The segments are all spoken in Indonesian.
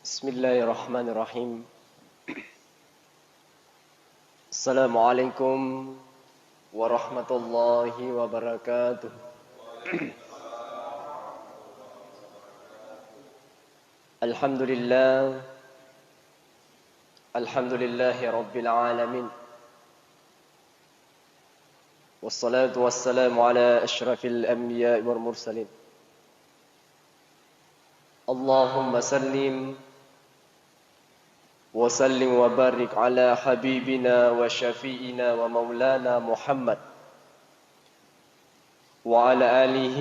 Bismillahirrahmanirrahim. Assalamualaikum warahmatullahi wabarakatuh. Alhamdulillah. Alhamdulillahi rabbil alamin. Wassalatu wassalamu ala asyrafil anbiya'i wal mursalin. Allahumma sallim وسلم وبارك على حبيبنا وشفيئنا ومولانا محمد وعلى آله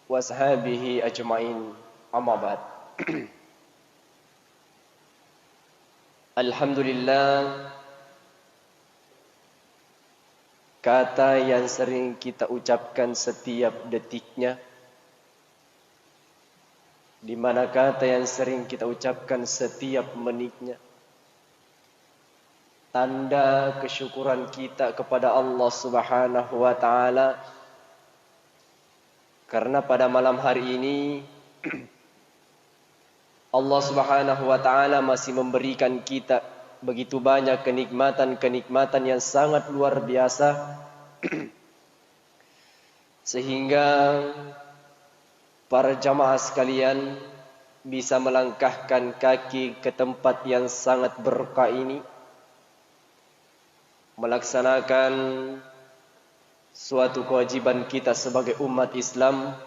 وأصحابه أجمعين أما بعد. Alhamdulillah, kata yang sering kita ucapkan setiap detiknya, di mana kata yang sering kita ucapkan setiap menitnya, tanda kesyukuran kita kepada Allah Subhanahu wa taala, karena pada malam hari ini Allah Subhanahu wa taala masih memberikan kita begitu banyak kenikmatan-kenikmatan yang sangat luar biasa, sehingga para jamaah sekalian bisa melangkahkan kaki ke tempat yang sangat berkah ini, melaksanakan suatu kewajiban kita sebagai umat Islam,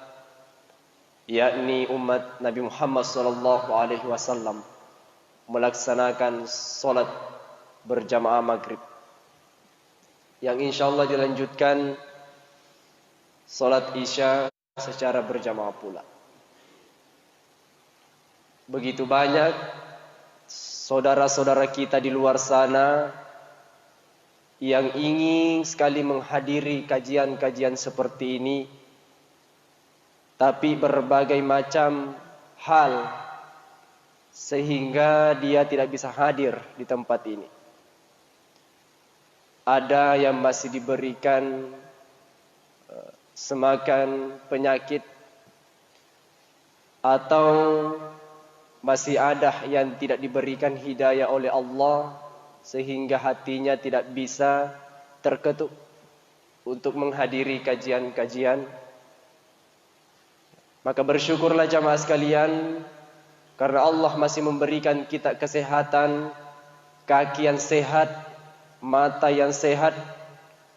yakni umat Nabi Muhammad SAW, melaksanakan solat berjamaah maghrib, yang insyaallah dilanjutkan solat isya secara berjamaah pula. Begitu banyak saudara-saudara kita di luar sana yang ingin sekali menghadiri kajian-kajian seperti ini, tapi berbagai macam hal sehingga dia tidak bisa hadir di tempat ini. Ada yang masih diberikan semakan penyakit, atau masih ada yang tidak diberikan hidayah oleh Allah sehingga hatinya tidak bisa terketuk untuk menghadiri kajian-kajian. Maka bersyukurlah jamaah sekalian, karena Allah masih memberikan kita kesehatan, kaki yang sehat, mata yang sehat,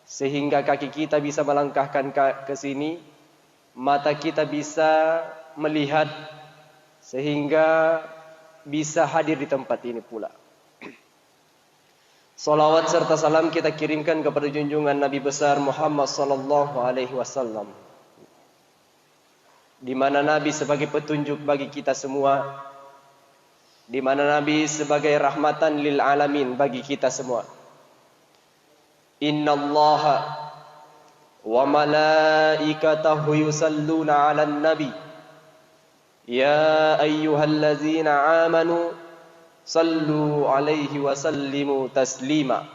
sehingga kaki kita bisa melangkahkan ke sini, mata kita bisa melihat, sehingga bisa hadir di tempat ini pula. Salawat serta salam kita kirimkan kepada junjungan Nabi besar Muhammad sallallahu alaihi wasallam, di mana Nabi sebagai petunjuk bagi kita semua, di mana Nabi sebagai rahmatan lil alamin bagi kita semua. Inna Allaha wa malaikatahu yusalluna 'alan nabi ya ayyuhallazina amanu sallu 'alaihi wa sallimu taslima.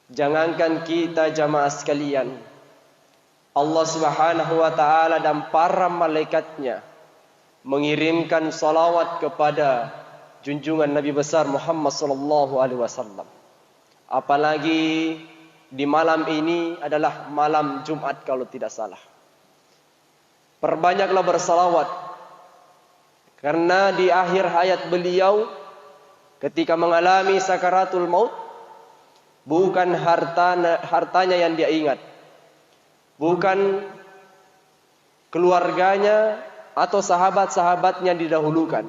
Jangankan kita jamaah sekalian, Allah Subhanahu wa taala dan para malaikatnya mengirimkan salawat kepada junjungan Nabi besar Muhammad sallallahu alaihi wasallam. Apalagi di malam ini adalah malam Jumat kalau tidak salah. Perbanyaklah bersalawat, karena di akhir hayat beliau ketika mengalami sakaratul maut, bukan hartanya yang dia ingat, bukan keluarganya atau sahabat-sahabatnya didahulukan,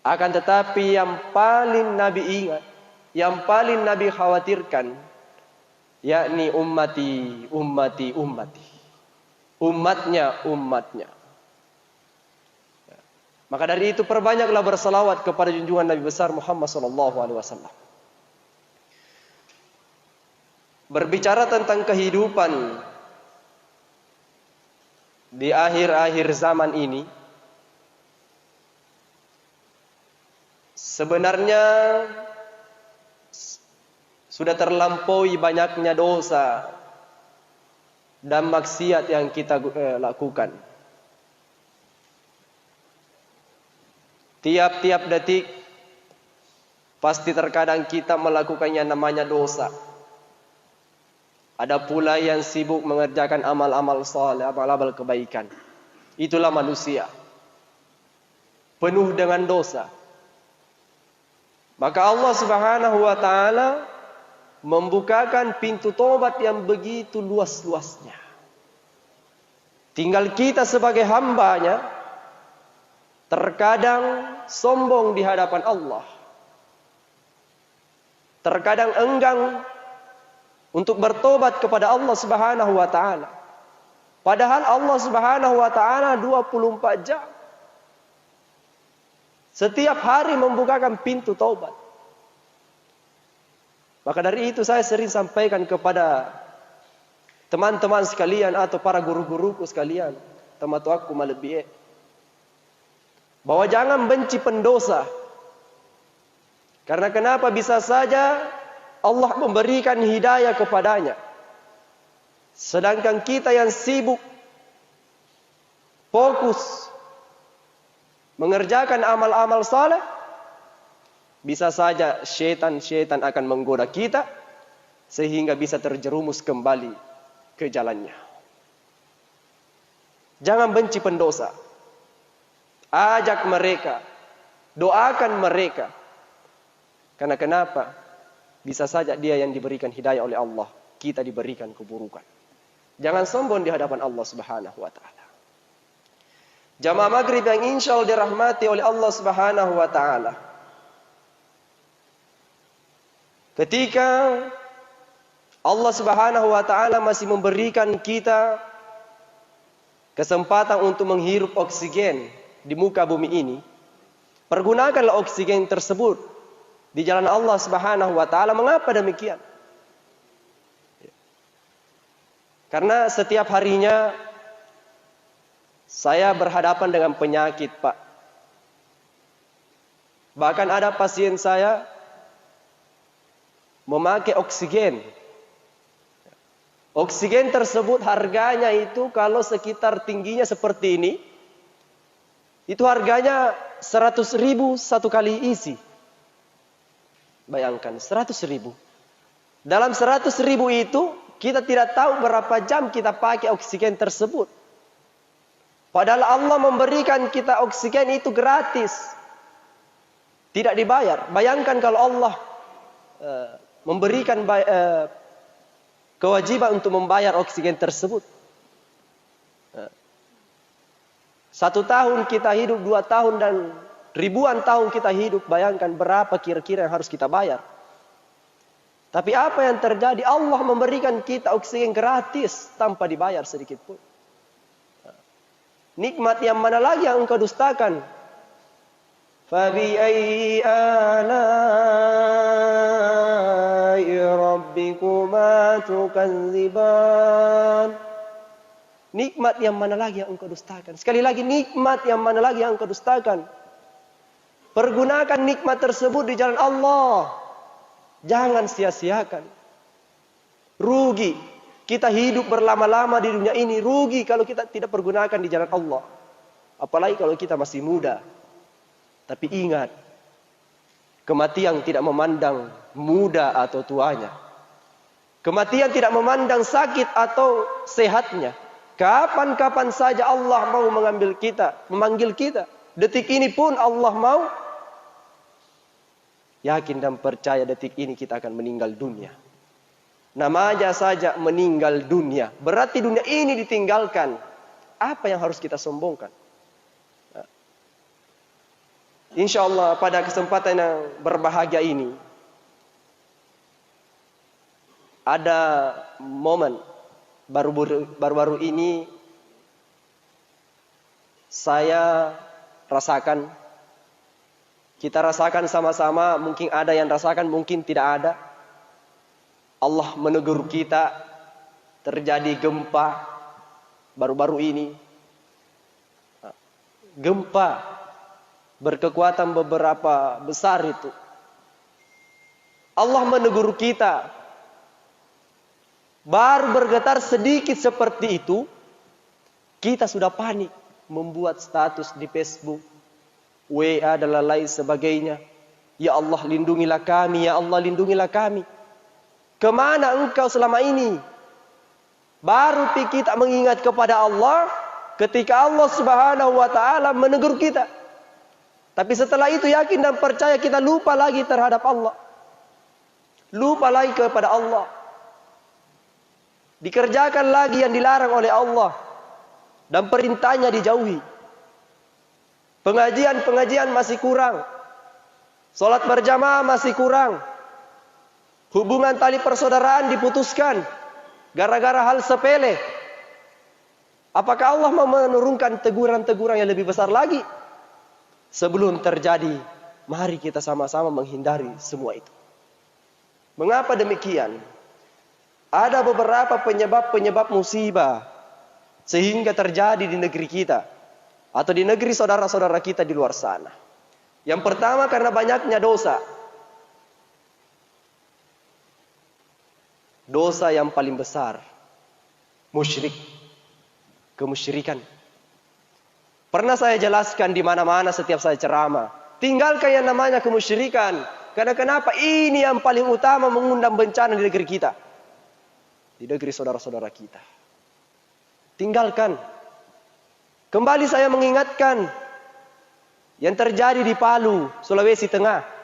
akan tetapi yang paling Nabi ingat, yang paling Nabi khawatirkan, yakni ummati, ummati, ummati, umatnya, umatnya. Maka dari itu perbanyaklah bersalawat kepada junjungan Nabi besar Muhammad SAW. Berbicara tentang kehidupan di akhir-akhir zaman ini, sebenarnya sudah terlampaui banyaknya dosa dan maksiat yang kita lakukan. Tiap-tiap detik pasti terkadang kita melakukannya namanya dosa. Ada pula yang sibuk mengerjakan amal-amal saleh, amal-amal kebaikan. Itulah manusia, penuh dengan dosa. Maka Allah Subhanahu wa taala membukakan pintu tobat yang begitu luas-luasnya. Tinggal kita sebagai hambanya terkadang sombong di hadapan Allah. Terkadang enggan untuk bertobat kepada Allah Subhanahu wa taala. Padahal Allah Subhanahu wa taala 24 jam setiap hari membukakan pintu taubat. Maka dari itu saya sering sampaikan kepada teman-teman sekalian atau para guru-guruku sekalian, teman-temanku malebie, bahwa jangan benci pendosa. Karena kenapa? Bisa saja Allah memberikan hidayah kepadanya. Sedangkan kita yang sibuk fokus mengerjakan amal-amal saleh, bisa saja syaitan akan menggoda kita sehingga bisa terjerumus kembali ke jalannya. Jangan benci pendosa. Ajak mereka, doakan mereka. Karena kenapa? Bisa saja dia yang diberikan hidayah oleh Allah, kita diberikan keburukan. Jangan sombong di hadapan Allah Subhanahu wa taala. Jamaah maghrib yang insyaallah dirahmati oleh Allah Subhanahu wa taala. Ketika Allah Subhanahu wa taala masih memberikan kita kesempatan untuk menghirup oksigen di muka bumi ini, pergunakanlah oksigen tersebut di jalan Allah Subhanahu wa taala. Mengapa demikian? Karena setiap harinya saya berhadapan dengan penyakit, Pak. Bahkan ada pasien saya memakai oksigen. Oksigen tersebut harganya itu kalau sekitar tingginya seperti ini, itu harganya 100.000 satu kali isi. Bayangkan 100.000. Dalam 100.000 itu kita tidak tahu berapa jam kita pakai oksigen tersebut. Padahal Allah memberikan kita oksigen itu gratis, tidak dibayar. Bayangkan kalau Allah memberikan kewajiban untuk membayar oksigen tersebut. 1 tahun kita hidup, 2 tahun dan ribuan tahun kita hidup. Bayangkan berapa kira-kira yang harus kita bayar. Tapi apa yang terjadi? Allah memberikan kita oksigen gratis tanpa dibayar sedikit pun. Nikmat yang mana lagi yang engkau dustakan? Fabi ayyi ala'i rabbikuma tukadziban. Nikmat yang mana lagi yang engkau dustakan? Sekali lagi, nikmat yang mana lagi yang engkau dustakan? Pergunakan nikmat tersebut di jalan Allah. Jangan sia-siakan. Rugi kita hidup berlama-lama di dunia ini. Rugi kalau kita tidak pergunakan di jalan Allah. Apalagi kalau kita masih muda. Tapi ingat, kematian tidak memandang muda atau tuanya. Kematian tidak memandang sakit atau sehatnya. Kapan-kapan saja Allah mau mengambil kita, memanggil kita. Detik ini pun Allah mau. Yakin dan percaya detik ini kita akan meninggal dunia. Namanya saja meninggal dunia. Berarti dunia ini ditinggalkan. Apa yang harus kita sombongkan? Insya Allah pada kesempatan yang berbahagia ini, ada momen baru-baru ini saya rasakan. Kita rasakan sama-sama, mungkin ada yang rasakan, mungkin tidak ada. Allah menegur kita, terjadi gempa baru-baru ini. Gempa berkekuatan beberapa besar itu. Allah menegur kita. Baru bergetar sedikit seperti itu, kita sudah panik membuat status di Facebook, WA dan lain sebagainya. Ya Allah lindungilah kami, ya Allah lindungilah kami. Kemana engkau selama ini? Baru kita mengingat kepada Allah ketika Allah Subhanahu wa taala menegur kita. Tapi setelah itu yakin dan percaya kita lupa lagi terhadap Allah. Lupa lagi kepada Allah. Dikerjakan lagi yang dilarang oleh Allah. Dan perintahnya dijauhi. Pengajian masih kurang. Salat berjamaah masih kurang. Hubungan tali persaudaraan diputuskan gara-gara hal sepele. Apakah Allah mau menurunkan teguran-teguran yang lebih besar lagi? Sebelum terjadi, mari kita sama-sama menghindari semua itu. Mengapa demikian? Ada beberapa penyebab musibah sehingga terjadi di negeri kita atau di negeri saudara-saudara kita di luar sana. Yang pertama karena banyaknya dosa. Dosa yang paling besar, musyrik, kemusyrikan. Pernah saya jelaskan di mana-mana setiap saya ceramah. Tinggalkan yang namanya kemusyrikan. Karena kenapa? Ini yang paling utama mengundang bencana di negeri kita. Di negeri saudara-saudara kita. Tinggalkan. Kembali saya mengingatkan yang terjadi di Palu, Sulawesi Tengah.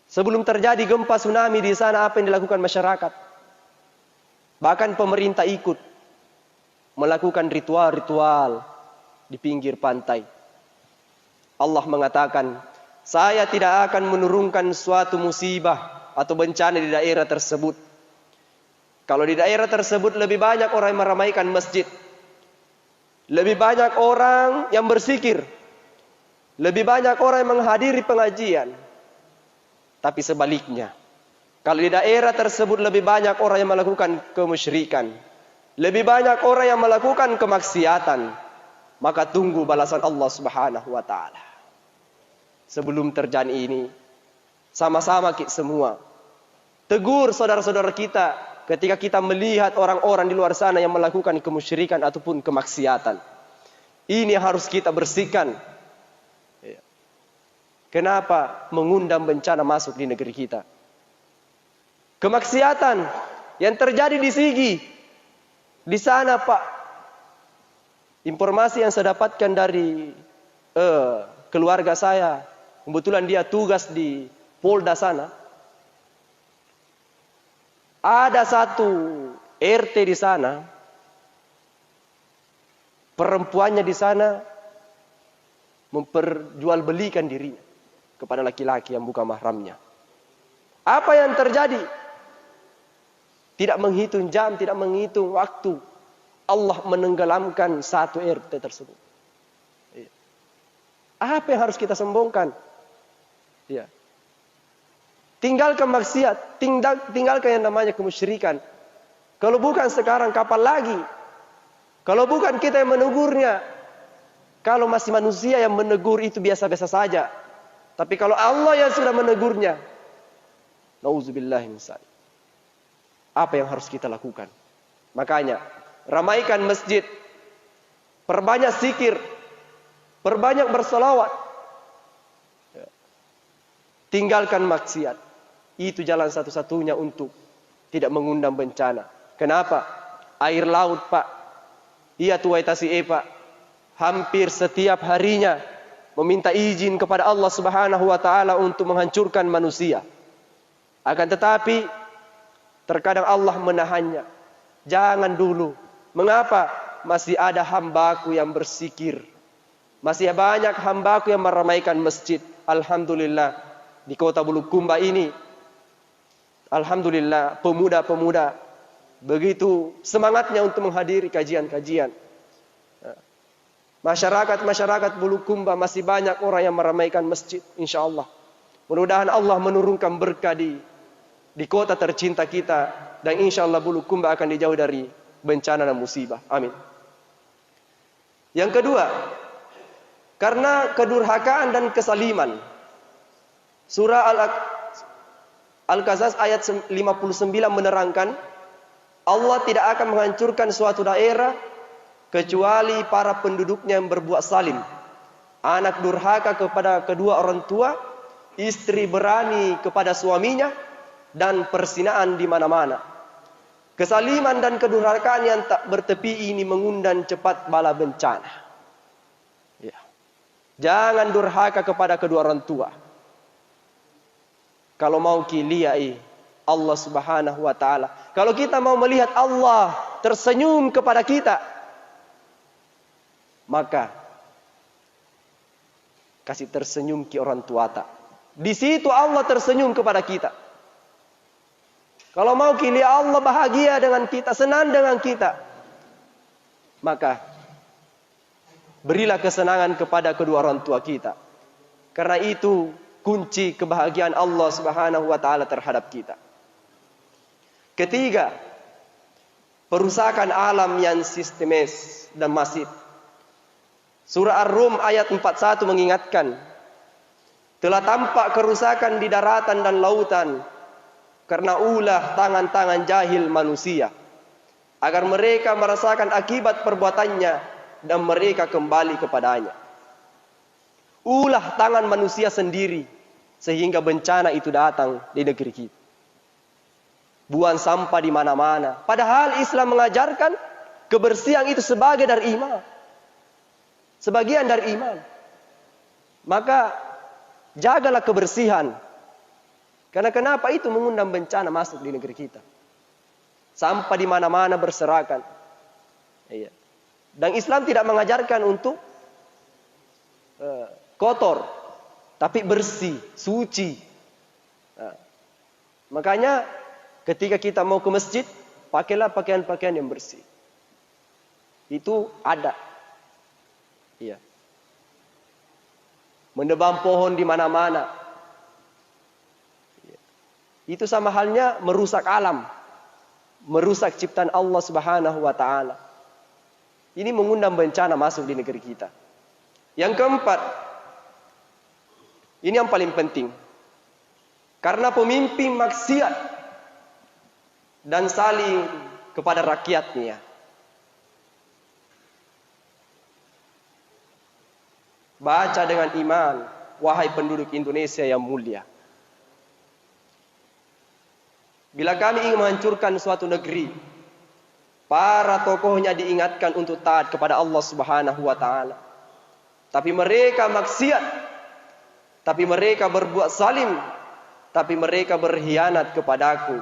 Sebelum terjadi gempa tsunami di sana, apa yang dilakukan masyarakat? Bahkan pemerintah ikut melakukan ritual-ritual di pinggir pantai. Allah mengatakan, saya tidak akan menurunkan suatu musibah atau bencana di daerah tersebut. Kalau di daerah tersebut lebih banyak orang yang meramaikan masjid, lebih banyak orang yang berzikir, lebih banyak orang yang menghadiri pengajian. Tapi sebaliknya, kalau di daerah tersebut lebih banyak orang yang melakukan kemusyrikan, lebih banyak orang yang melakukan kemaksiatan, maka tunggu balasan Allah Subhanahu wa taala. Sebelum terjadi ini, sama-sama kita semua tegur saudara-saudara kita ketika kita melihat orang-orang di luar sana yang melakukan kemusyrikan ataupun kemaksiatan. Ini harus kita bersihkan. Kenapa mengundang bencana masuk di negeri kita? Kemaksiatan yang terjadi di Sigi. Di sana Pak, informasi yang saya dapatkan dari keluarga saya, kebetulan dia tugas di Polda sana. Ada satu RT di sana, perempuannya di sana memperjualbelikan dirinya kepada laki-laki yang bukan mahramnya. Apa yang terjadi? Tidak menghitung jam, tidak menghitung waktu. Allah menenggelamkan satu RT tersebut. Apa yang harus kita sombongkan? Ya. Tinggalkan maksiat, tinggalkan yang namanya kemusyrikan. Kalau bukan sekarang, kapan lagi? Kalau bukan kita yang menegurnya, kalau masih manusia yang menegur itu biasa-biasa saja. Tapi kalau Allah yang sudah menegurnya, nauzubillahi min dzalik. Apa yang harus kita lakukan? Makanya, ramaikan masjid, perbanyak zikir, perbanyak berselawat, tinggalkan maksiat. Itu jalan satu-satunya untuk tidak mengundang bencana. Kenapa? Air laut Pak, iya tuai tasi Pak, hampir setiap harinya meminta izin kepada Allah Subhanahu wa taala untuk menghancurkan manusia. Akan tetapi terkadang Allah menahannya. Jangan dulu. Mengapa? Masih ada hambaku yang berzikir. Masih banyak hambaku yang meramaikan masjid. Alhamdulillah di kota Bulukumba ini, alhamdulillah pemuda-pemuda begitu semangatnya untuk menghadiri kajian-kajian. Masyarakat Bulukumba masih banyak orang yang meramaikan masjid, insyaallah. Mudah-mudahan Allah menurunkan berkah di kota tercinta kita, dan insyaallah Bulukumba akan dijauh dari bencana dan musibah. Amin. Yang kedua, karena kedurhakaan dan kesaliman. Surah Al-Qasas ayat 59 menerangkan, Allah tidak akan menghancurkan suatu daerah kecuali para penduduknya yang berbuat salim. Anak durhaka kepada kedua orang tua, istri berani kepada suaminya, dan perzinaan di mana-mana. Kesaliman dan kedurhakaan yang tak bertepi ini mengundang cepat bala bencana. Ya. Jangan durhaka kepada kedua orang tua. Kalau mau kiliai Allah Subhanahu wa taala. Kalau kita mau melihat Allah tersenyum kepada kita, maka kasih tersenyum ke orang tua tak. Di situ Allah tersenyum kepada kita. Kalau mau kiliai Allah bahagia dengan kita, senang dengan kita, maka berilah kesenangan kepada kedua orang tua kita. Karena itu kunci kebahagiaan Allah Subhanahu wa taala terhadap kita. Ketiga, perusakan alam yang sistemis dan masif. Surah Ar-Rum ayat 41 mengingatkan, telah tampak kerusakan di daratan dan lautan karena ulah tangan-tangan jahil manusia, agar mereka merasakan akibat perbuatannya dan mereka kembali kepadanya. Ulah tangan manusia sendiri sehingga bencana itu datang di negeri kita. Buang sampah di mana-mana. Padahal Islam mengajarkan kebersihan itu sebagai dari iman. Sebagian dari iman. Maka jagalah kebersihan. Karena kenapa itu mengundang bencana masuk di negeri kita. Sampah di mana-mana berserakan. Iya. Dan Islam tidak mengajarkan untuk kotor, tapi bersih, suci. Nah, makanya ketika kita mau ke masjid, pakailah pakaian-pakaian yang bersih. Itu ada. Iya. Menebang pohon di mana-mana. Iya. Itu sama halnya merusak alam. Merusak ciptaan Allah Subhanahu wa taala. Ini mengundang bencana masuk di negeri kita. Yang keempat, ini yang paling penting. Karena pemimpin maksiat dan saling kepada rakyatnya. Baca dengan iman, wahai penduduk Indonesia yang mulia. Bila kami ingin menghancurkan suatu negeri, para tokohnya diingatkan untuk taat kepada Allah Subhanahu wa taala. Tapi mereka maksiat, tapi mereka berbuat zalim, tapi mereka berkhianat kepadaku.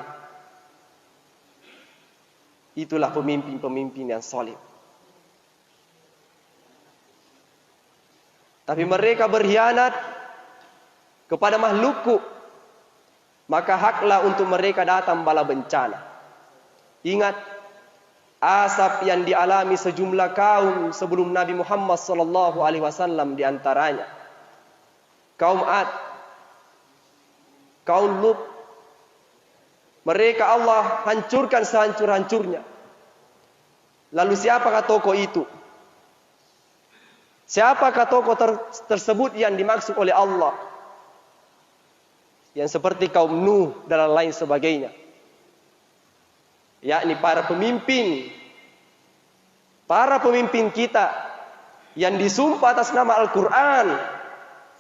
Itulah pemimpin-pemimpin yang zalim. Tapi mereka berkhianat kepada makhlukku, maka haklah untuk mereka datang bala bencana. Ingat asap yang dialami sejumlah kaum sebelum Nabi Muhammad SAW diantaranya. Kaum Ad, kaum Lut. Mereka Allah hancurkan sehancur-hancurnya. Lalu siapakah tokoh itu? Siapakah tokoh tersebut yang dimaksud oleh Allah? Yang seperti kaum Nuh dan lain sebagainya. Yakni para pemimpin. Para pemimpin kita yang disumpah atas nama Al-Quran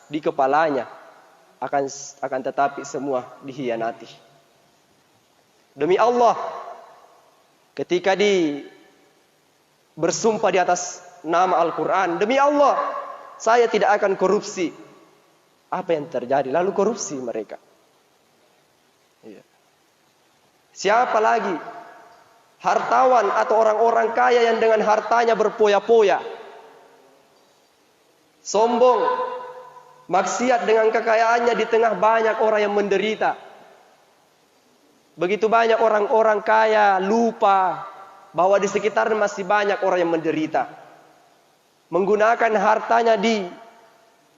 di kepalanya akan tetapi semua dikhianati. Demi Allah, ketika bersumpah di atas nama Al-Quran, demi Allah, saya tidak akan korupsi. Apa yang terjadi? Lalu korupsi mereka. Iya. Siapa lagi? Hartawan atau orang-orang kaya yang dengan hartanya berpoya-poya. Sombong. Maksiat dengan kekayaannya di tengah banyak orang yang menderita. Begitu banyak orang-orang kaya lupa bahwa di sekitar masih banyak orang yang menderita. Menggunakan hartanya di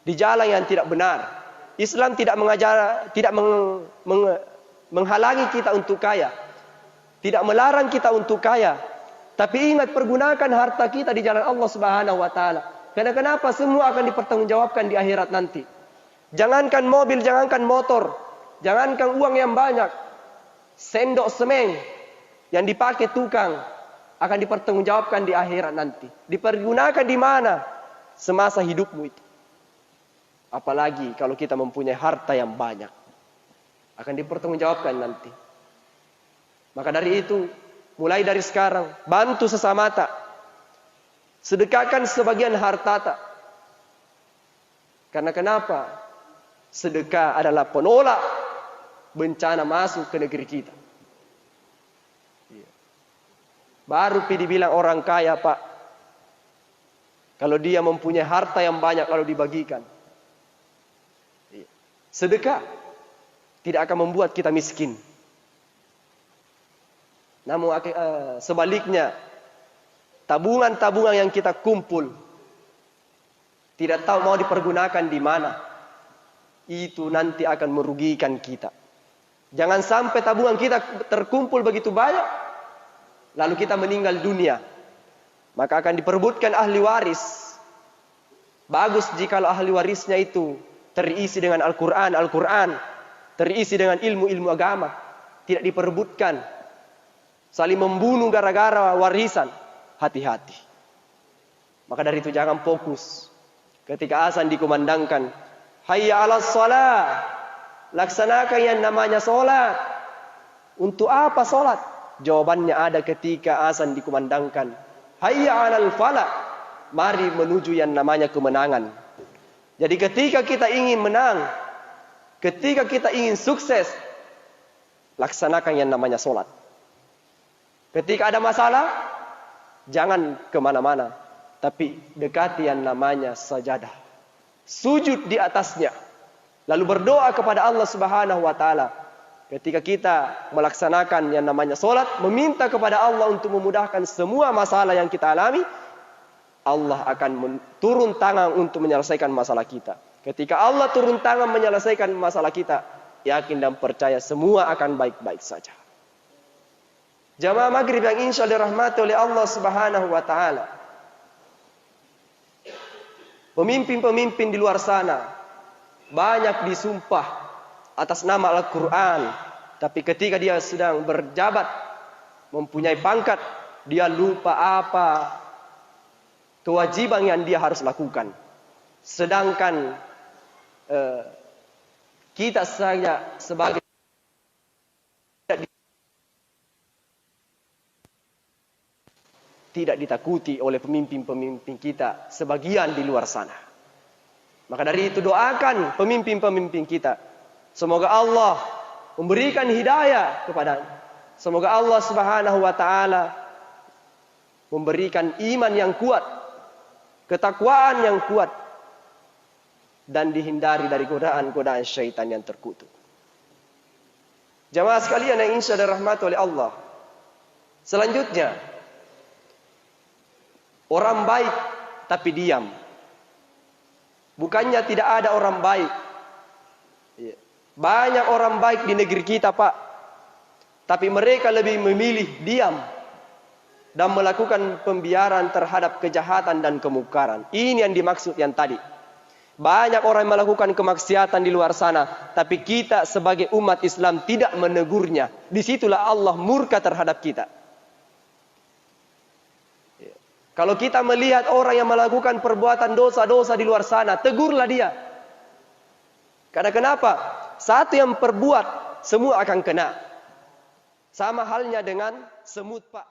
jalan yang tidak benar. Islam tidak menghalangi kita untuk kaya. Tidak melarang kita untuk kaya. Tapi ingat, pergunakan harta kita di jalan Allah Subhanahu wa taala. Karena kenapa? Semua akan dipertanggungjawabkan di akhirat nanti. Jangankan mobil, jangankan motor, jangankan uang yang banyak. Sendok semen yang dipakai tukang akan dipertanggungjawabkan di akhirat nanti. Dipergunakan di mana? Semasa hidupmu itu. Apalagi kalau kita mempunyai harta yang banyak. Akan dipertanggungjawabkan nanti. Maka dari itu, mulai dari sekarang, bantu sesamata. Sedekahkan sebagian hartata. Karena kenapa? Sedekah adalah penolak bencana masuk ke negeri kita. Baru dibilang orang kaya, Pak. Kalau dia mempunyai harta yang banyak lalu dibagikan. Sedekah tidak akan membuat kita miskin. Namun sebaliknya, tabungan-tabungan yang kita kumpul tidak tahu mau dipergunakan di mana. Itu nanti akan merugikan kita. Jangan sampai tabungan kita terkumpul begitu banyak, lalu kita meninggal dunia. Maka akan diperebutkan ahli waris. Bagus jikalau ahli warisnya itu terisi dengan Al-Quran, terisi dengan ilmu-ilmu agama. Tidak diperebutkan. Saling membunuh gara-gara warisan. Hati-hati. Maka dari itu jangan fokus. Ketika azan dikumandangkan, hayya 'alas shalah. Laksanakan yang namanya salat. Untuk apa salat? Jawabannya ada ketika azan dikumandangkan, hayya 'alal falah. Mari menuju yang namanya kemenangan. Jadi ketika kita ingin menang, ketika kita ingin sukses, laksanakan yang namanya salat. Ketika ada masalah, jangan kemana-mana, tapi dekati yang namanya sajadah. Sujud di atasnya. Lalu berdoa kepada Allah Subhanahu wa taala. Ketika kita melaksanakan yang namanya salat, meminta kepada Allah untuk memudahkan semua masalah yang kita alami, Allah akan turun tangan untuk menyelesaikan masalah kita. Ketika Allah turun tangan menyelesaikan masalah kita, yakin dan percaya semua akan baik-baik saja. Jamaah maghrib yang insya Allah dirahmati oleh Allah Subhanahu wa taala. Pemimpin-pemimpin di luar sana banyak disumpah atas nama Al-Quran, tapi ketika dia sedang berjabat, mempunyai pangkat, dia lupa apa kewajiban yang dia harus lakukan. Sedangkan kita saja sebagai tidak ditakuti oleh pemimpin-pemimpin kita sebagian di luar sana. Maka dari itu doakan pemimpin-pemimpin kita. Semoga Allah memberikan hidayah kepadanya. Semoga Allah Subhanahu wa taala memberikan iman yang kuat, ketakwaan yang kuat, dan dihindari dari godaan-godaan syaitan yang terkutuk. Jamaah sekalian yang insya Allah dirahmati oleh Allah. Selanjutnya, orang baik tapi diam. Bukannya tidak ada orang baik. Banyak orang baik di negeri kita, Pak. Tapi mereka lebih memilih diam dan melakukan pembiaran terhadap kejahatan dan kemungkaran. Ini yang dimaksud yang tadi. Banyak orang yang melakukan kemaksiatan di luar sana, tapi kita sebagai umat Islam tidak menegurnya. Disitulah Allah murka terhadap kita. Kalau kita melihat orang yang melakukan perbuatan dosa-dosa di luar sana, tegurlah dia. Karena kenapa? Satu yang perbuat, semua akan kena. Sama halnya dengan semut, Pak.